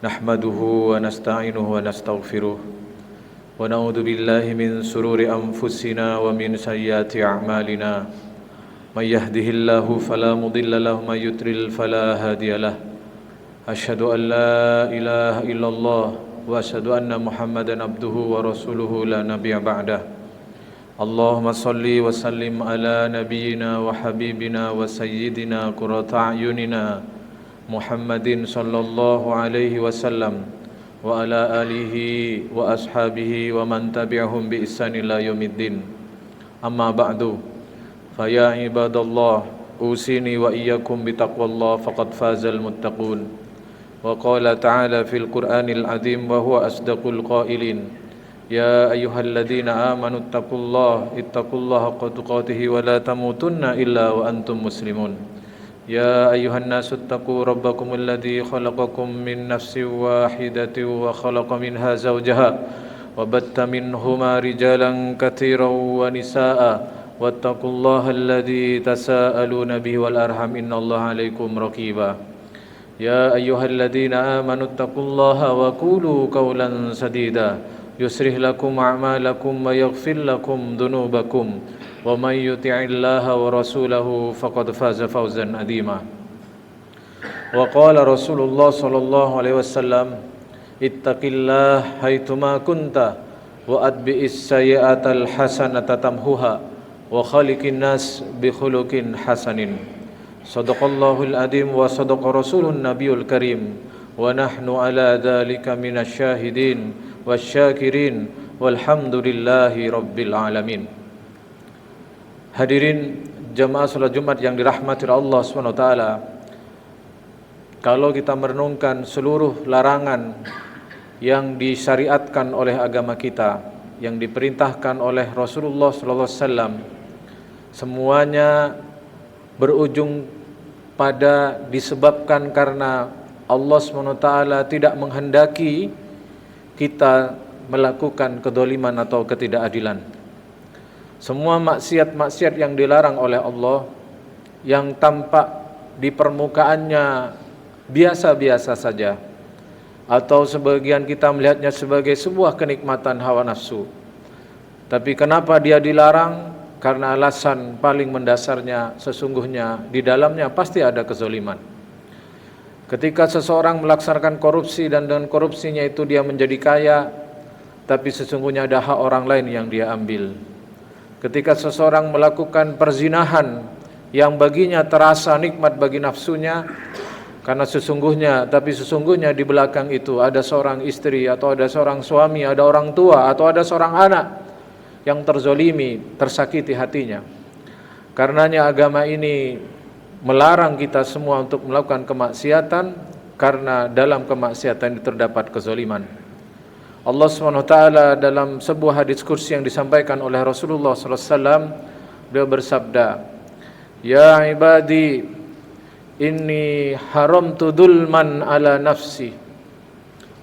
Nahmaduhu wa nasta'inuhu wa nastaghfiruh wa na'udzu billahi min sururi anfusina wa min sayyiati a'malina. May yahdihillahu fala mudilla lahu wa may yudlil fala hadiyalah. Asyhadu an la ilaha illallah wa asyhadu anna Muhammadan abduhu wa rasuluhu la nabiyya ba'dah. Allahumma salli wa sallim ala nabiyyina wa habibina wa sayyidina qurrata a'yunina Muhammadin sallallahu alaihi wasallam wa ala alihi wa ashabihi wa man tabi'ahum bi ihsan ila yaumiddin. Amma ba'du, fa ya ibadallah, usini wa iyyakum bi taqwallah faqad fazal muttaqun. Wa qala ta'ala fil Qur'anil azim wa huwa asdaqul qailin. Ya ayyuhalladzina amanu ittaqullaha haqqa tuqatih wa la tamutunna illa wa antum muslimun. يا أيها الناس اتقوا ربكم الذي خلقكم من نفس واحدة وخلق منها زوجها وبث منهما رجالا كثيرا ونساء واتقوا الله الذي تساءلون به والأرحام إن الله عليكم رقيبا يا أيها الذين آمنوا اتقوا الله وقولوا قولا سديدا يصلح لكم أعمالكم ويغفر لكم ذنوبكم ومن يطع الله ورسوله فقد فاز فوزا عظيما. وقال رسول الله صلى الله عليه وسلم اتق الله حيثما كنت وأتبع السيئة الحسنة تمحها وخالق الناس بخلق حسن. صدق الله العظيم وصدق رسول النبي الكريم ونحن على ذلك من الشاهدين والشاكرين والحمد لله رب العالمين. Hadirin jamaah salat Jumat yang dirahmati Allah SWT, kalau kita merenungkan seluruh larangan yang disyariatkan oleh agama kita, yang diperintahkan oleh Rasulullah SAW, semuanya berujung pada disebabkan karena Allah SWT tidak menghendaki kita melakukan kedoliman atau ketidakadilan. Semua maksiat-maksiat yang dilarang oleh Allah, yang tampak di permukaannya biasa-biasa saja, atau sebagian kita melihatnya sebagai sebuah kenikmatan hawa nafsu, tapi kenapa dia dilarang? Karena alasan paling mendasarnya sesungguhnya di dalamnya pasti ada kezaliman. Ketika seseorang melaksanakan korupsi dan dengan korupsinya itu dia menjadi kaya, tapi sesungguhnya ada hak orang lain yang dia ambil. Ketika seseorang melakukan perzinahan yang baginya terasa nikmat bagi nafsunya karena sesungguhnya di belakang itu ada seorang istri atau ada seorang suami, ada orang tua atau ada seorang anak yang terzolimi, tersakiti hatinya. Karenanya agama ini melarang kita semua untuk melakukan kemaksiatan, karena dalam kemaksiatan itu terdapat kezaliman. Allah SWT dalam sebuah hadis kursi yang disampaikan oleh Rasulullah SAW, beliau bersabda, Ya ibadi, inni haramtu dhulman ala nafsi,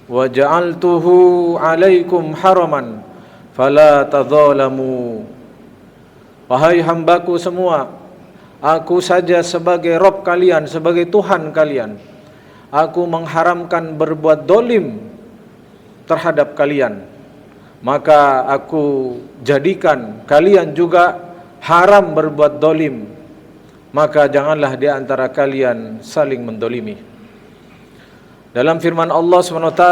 wa ja'altuhu alaikum haraman, fala tadzalamu. Wahai hambaku semua, aku saja sebagai Rabb kalian, sebagai Tuhan kalian, aku mengharamkan berbuat dolim terhadap kalian, maka aku jadikan kalian juga haram berbuat dolim, maka janganlah di antara kalian saling mendolimi. Dalam firman Allah SWT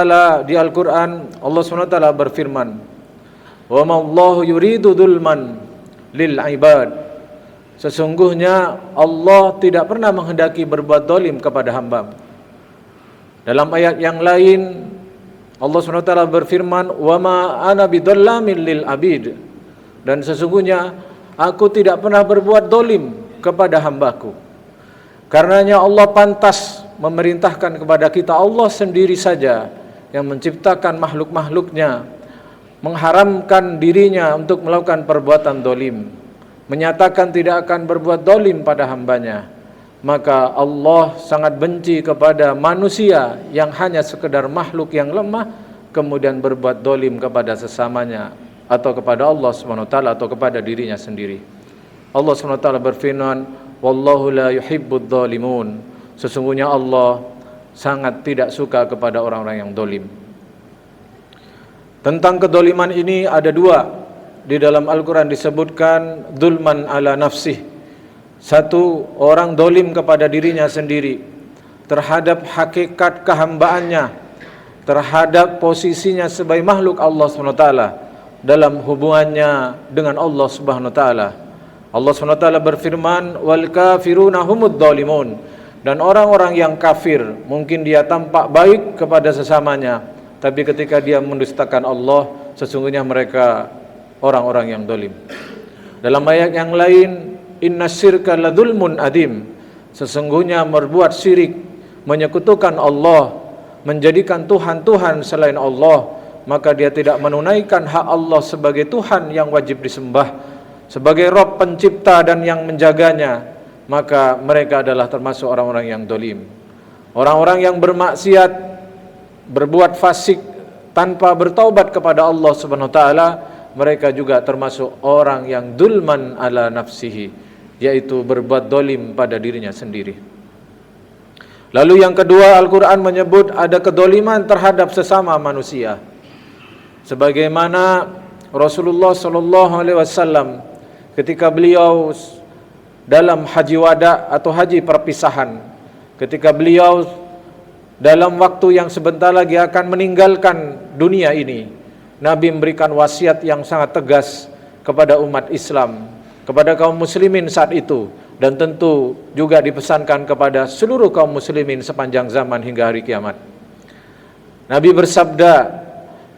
di Al-Quran, Allah SWT berfirman, wa ma Allahu yuridu dzulman lil ibad, sesungguhnya Allah tidak pernah menghendaki berbuat dolim kepada hamba. Dalam ayat yang lain Allah SWT berfirman, wa ma ana bidzallamin lil abid, dan sesungguhnya aku tidak pernah berbuat dolim kepada hambaku. Karenanya Allah pantas memerintahkan kepada kita, Allah sendiri saja yang menciptakan makhluk-makhluknya, mengharamkan dirinya untuk melakukan perbuatan dolim, menyatakan tidak akan berbuat dolim pada hambanya. Maka Allah sangat benci kepada manusia yang hanya sekedar makhluk yang lemah kemudian berbuat dolim kepada sesamanya atau kepada Allah SWT atau kepada dirinya sendiri. Allah SWT berfirman, wallahu la yuhibbudz zalimun. Sesungguhnya Allah sangat tidak suka kepada orang-orang yang dolim. Tentang kedoliman ini ada dua. Di dalam Al-Quran disebutkan dzulman ala nafsih. Satu, orang dolim kepada dirinya sendiri terhadap hakikat kehambaannya, terhadap posisinya sebagai makhluk Allah SWT dalam hubungannya dengan Allah Subhanahu wa taala. Allah Subhanahu wa taala berfirman, "Wal kafiruna humudz zalimun." Dan orang-orang yang kafir, mungkin dia tampak baik kepada sesamanya, tapi ketika dia mendustakan Allah, sesungguhnya mereka orang-orang yang dolim. Dalam ayat yang lain, "Innasyirka ladzulmun adim." Sesungguhnya berbuat syirik, menyekutukan Allah, menjadikan Tuhan-Tuhan selain Allah, maka dia tidak menunaikan hak Allah sebagai Tuhan yang wajib disembah, sebagai Rabb pencipta dan yang menjaganya, maka mereka adalah termasuk orang-orang yang dolim. Orang-orang yang bermaksiat, berbuat fasik tanpa bertaubat kepada Allah Subhanahu wa taala, mereka juga termasuk orang yang dulman ala nafsihi, yaitu berbuat dolim pada dirinya sendiri. Lalu yang kedua, Al-Quran menyebut ada kedoliman terhadap sesama manusia. Sebagaimana Rasulullah SAW ketika beliau dalam haji wada atau haji perpisahan, ketika beliau dalam waktu yang sebentar lagi akan meninggalkan dunia ini, Nabi memberikan wasiat yang sangat tegas kepada umat Islam, kepada kaum muslimin saat itu, dan tentu juga dipesankan kepada seluruh kaum muslimin sepanjang zaman hingga hari kiamat. Nabi bersabda,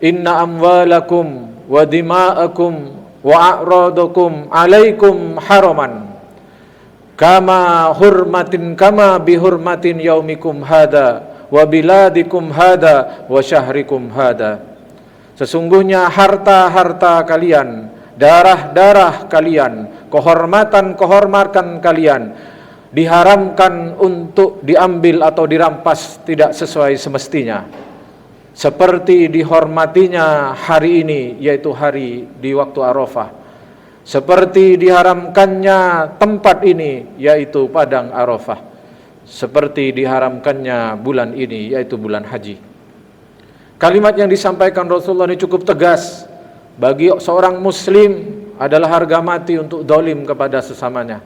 "Inna amwalakum wa dima'akum wa a'radakum alaikum haraman kama bihurmatin yaumikum hada wa biladikum hada wa syahrikum hada." Sesungguhnya harta-harta kalian, darah-darah kalian, kehormatan kalian diharamkan untuk diambil atau dirampas tidak sesuai semestinya, seperti dihormatinya hari ini, yaitu hari di waktu Arafah, seperti diharamkannya tempat ini, yaitu padang Arafah, seperti diharamkannya bulan ini, yaitu bulan haji. Kalimat yang disampaikan Rasulullah ini cukup tegas. Bagi seorang muslim adalah harga mati untuk dolim kepada sesamanya.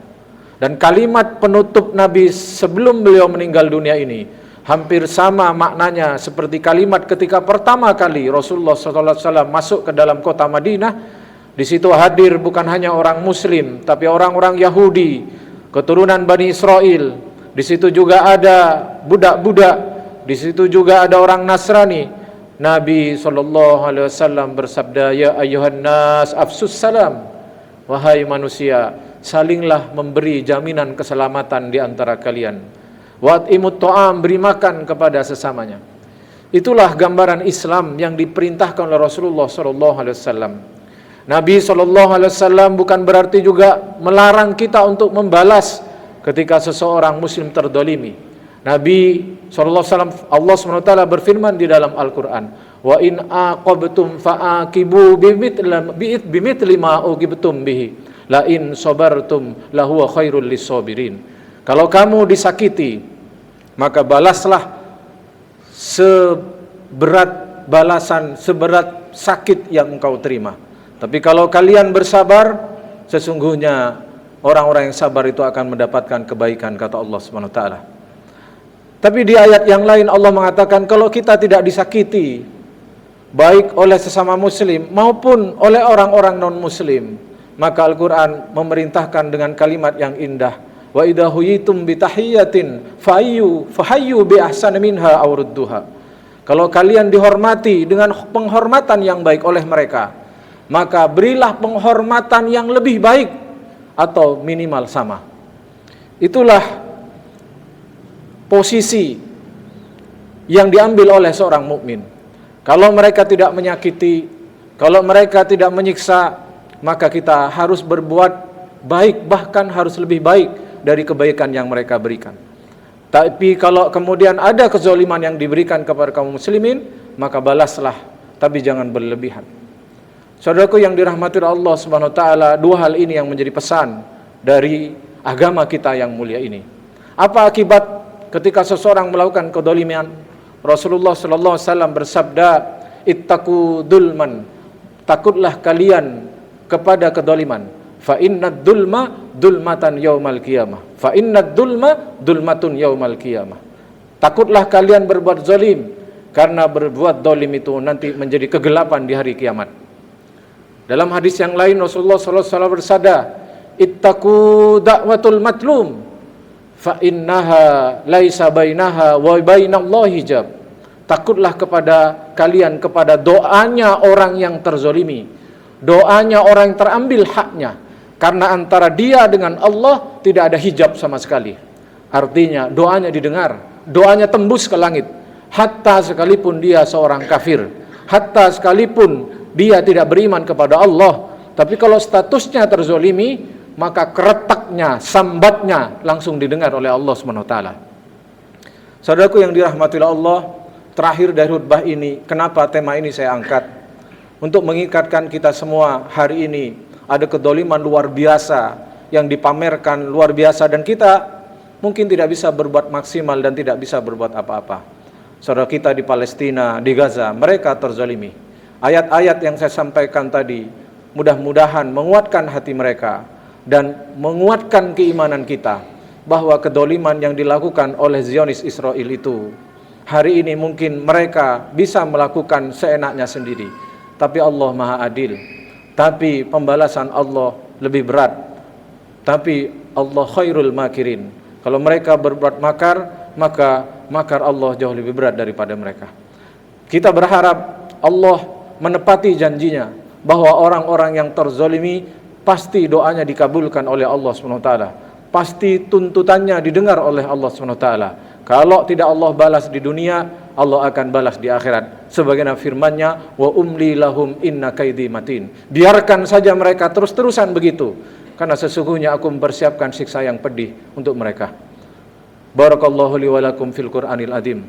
Dan kalimat penutup Nabi sebelum beliau meninggal dunia ini hampir sama maknanya seperti kalimat ketika pertama kali Rasulullah SAW masuk ke dalam kota Madinah. Di situ hadir bukan hanya orang muslim, tapi orang-orang Yahudi, keturunan Bani Israel. Di situ juga ada budak-budak, di situ juga ada orang Nasrani. Nabi SAW bersabda, "Ya ayyuhan nas afsus salam." Wahai manusia, salinglah memberi jaminan keselamatan di antara kalian. Wa'imut ta'am, beri makan kepada sesamanya. Itulah gambaran Islam yang diperintahkan oleh Rasulullah SAW. Nabi SAW bukan berarti juga melarang kita untuk membalas ketika seseorang muslim terdolimi. Nabi SAW, Allah SWT berfirman di dalam Al-Quran, "Wa in aqabtum fa'aqibu bimithli ma uqibtum bihi, la in sabartum lahuwa khairul lisabirin." Kalau kamu disakiti, maka balaslah seberat balasan, seberat sakit yang engkau terima. Tapi kalau kalian bersabar, sesungguhnya orang-orang yang sabar itu akan mendapatkan kebaikan, kata Allah SWT. Tapi di ayat yang lain Allah mengatakan kalau kita tidak disakiti baik oleh sesama muslim maupun oleh orang-orang non-muslim, maka Al-Quran memerintahkan dengan kalimat yang indah, "Wa idza huyitum bi tahiyyatin fahayyu bi ahsani minha aw rudduha." Kalau kalian dihormati dengan penghormatan yang baik oleh mereka, maka berilah penghormatan yang lebih baik atau minimal sama. Itulah posisi yang diambil oleh seorang mukmin. Kalau mereka tidak menyakiti, kalau mereka tidak menyiksa, maka kita harus berbuat baik, bahkan harus lebih baik dari kebaikan yang mereka berikan. Tapi kalau kemudian ada kezaliman yang diberikan kepada kaum muslimin, maka balaslah, tapi jangan berlebihan. Saudaraku yang dirahmati Allah Subhanahu wa taala, dua hal ini yang menjadi pesan dari agama kita yang mulia ini. Apa akibat ketika seseorang melakukan kedoliman? Rasulullah sallallahu alaihi wasallam bersabda, "Ittaqu dulman." Takutlah kalian kepada kedoliman. Fa innad dulma dulmatan yaumal qiyamah. Fa innad dulma dulmatun yaumal qiyamah. Takutlah kalian berbuat zalim, karena berbuat zalim itu nanti menjadi kegelapan di hari kiamat. Dalam hadis yang lain Rasulullah sallallahu alaihi wasallam bersabda, "Ittaqu da'watul matlum fa innaha laisa bainaha wa bainallahi hijab." Takutlah kepada kalian kepada doanya orang yang terzolimi, doanya orang yang terambil haknya, karena antara dia dengan Allah tidak ada hijab sama sekali. Artinya doanya didengar, doanya tembus ke langit, hatta sekalipun dia seorang kafir, hatta sekalipun dia tidak beriman kepada Allah. Tapi kalau statusnya terzolimi, maka keretaknya, sambatnya langsung didengar oleh Allah SWT. Saudaraku yang dirahmati Allah, terakhir dari khutbah ini, kenapa tema ini saya angkat? Untuk mengikatkan kita semua hari ini, ada kedoliman luar biasa yang dipamerkan luar biasa, dan kita mungkin tidak bisa berbuat maksimal dan tidak bisa berbuat apa-apa. Saudara kita di Palestina, di Gaza, mereka terzalimi. Ayat-ayat yang saya sampaikan tadi mudah-mudahan menguatkan hati mereka dan menguatkan keimanan kita bahwa kedoliman yang dilakukan oleh Zionis Israel itu, hari ini mungkin mereka bisa melakukan seenaknya sendiri, tapi Allah Maha Adil, tapi pembalasan Allah lebih berat, tapi Allah khairul makirin. Kalau mereka berbuat makar, maka makar Allah jauh lebih berat daripada mereka. Kita berharap Allah menepati janjinya bahwa orang-orang yang terzolimi pasti doanya dikabulkan oleh Allah SWT, pasti tuntutannya didengar oleh Allah SWT. Kalau tidak Allah balas di dunia, Allah akan balas di akhirat. Sebagaimana firman-Nya, wa umli lahum inna kaidi matin. Biarkan saja mereka terus-terusan begitu, karena sesungguhnya aku mempersiapkan siksa yang pedih untuk mereka. Barakallahu li wa lakum fil Qur'anil azim,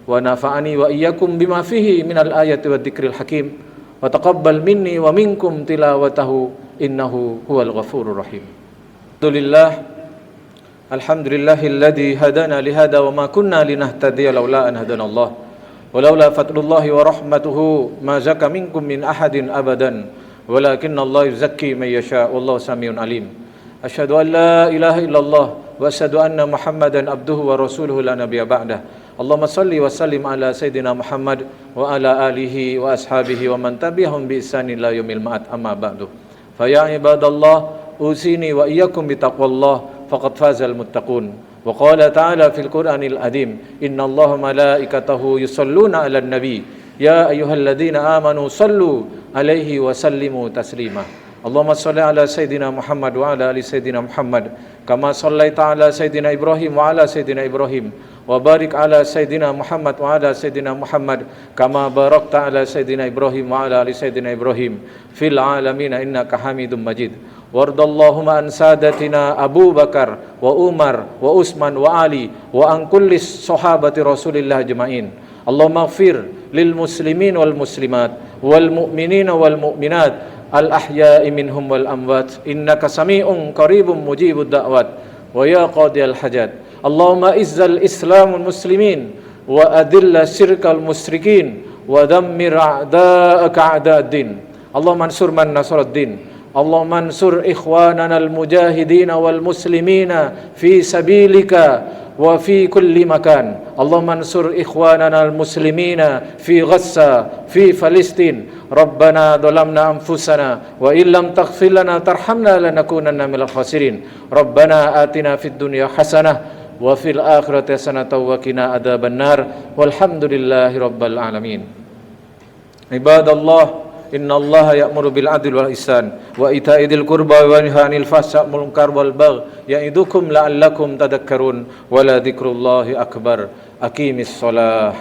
wa nafa'ani wa iyyakum bima fihi minal ayati wa dzikril hakim, wa taqabbal minni wa minkum tilawatahu innahu huwal ghafurur rahim. Alhamdulillah. Alhamdulillahilladzi hadana lihada wa ma kunna linahtadiya laula an hadanallah walaula fadlullahi wa rahmatuhu ma zaka minkum min ahadin abadan walakinnallaha yuzakki man yasha wallahu samiun alim. Asyhadu an la ilaha illallah wa asyhadu anna Muhammadan abduhu wa rasuluhu la nabiyya ba'dah. Allahumma salli wa sallim ala sayidina Muhammad wa ala alihi wa ashabihi wa man tabi'ahum bi ihsanin ila yaumil ma'ad, amma ba'du. Fa ya ibadallah usini wa iyyakum bi taqwallah faqad fazal muttaqun. Wa qala ta'ala fil Qur'anil azim, innallaha malaikatahu yusalluna 'alan nabi ya ayyuhalladzina amanu sallu 'alaihi wa sallimu taslima. Allahumma shalli 'ala sayidina Muhammad wa 'ala ali sayidina Muhammad kama shallaita 'ala sayidina Ibrahim wa 'ala sayidina Ibrahim wa barik 'ala sayidina Muhammad wa 'ala sayidina Muhammad kama barakta 'ala sayidina Ibrahim wa 'ala ali sayidina Ibrahim fil 'alamin innaka Hamidum Majid. Wardallahumma an sadatina Abu Bakar wa Umar wa Utsman wa Ali wa an kulli sahabati Rasulillah ajmain. Allahumma ighfir lil muslimin wal muslimat wal mu'minina wal mu'minat al ahya'i minhum wal amwat innaka sami'un qaribun mujibud da'wat wa ya qadiyal hajat. Allahumma izzal islam wal muslimin wa adilla syirkal musyrikin wa dammir a'da'aka a'da'ad-din. Allahumma ansur man nasaraddin. Allahumma ansur ikhwanana al-mujahidina wal muslimina fi sabilika wa fi kulli makan. Allahumma ansur ikhwanana al-muslimina fi Gaza, fi Palestin. Rabbana dhalamna anfusana wa illam taghfir lana tarhamna lanakunanna minal khasirin. Rabbana atina fid dunya hasanah wa fil akhirati hasanatan wa qina adzabannar. Walhamdulillahi rabbil alamin. Ibadallah, innallaha ya'muru bil adli wal ihsan wa ita'i dzil qurba wa yanha 'anil fahsya'i wal munkar wal baghi ya'idukum la'allakum tadhakkarun wa la dzikrullahi akbar. Aqimis shalah.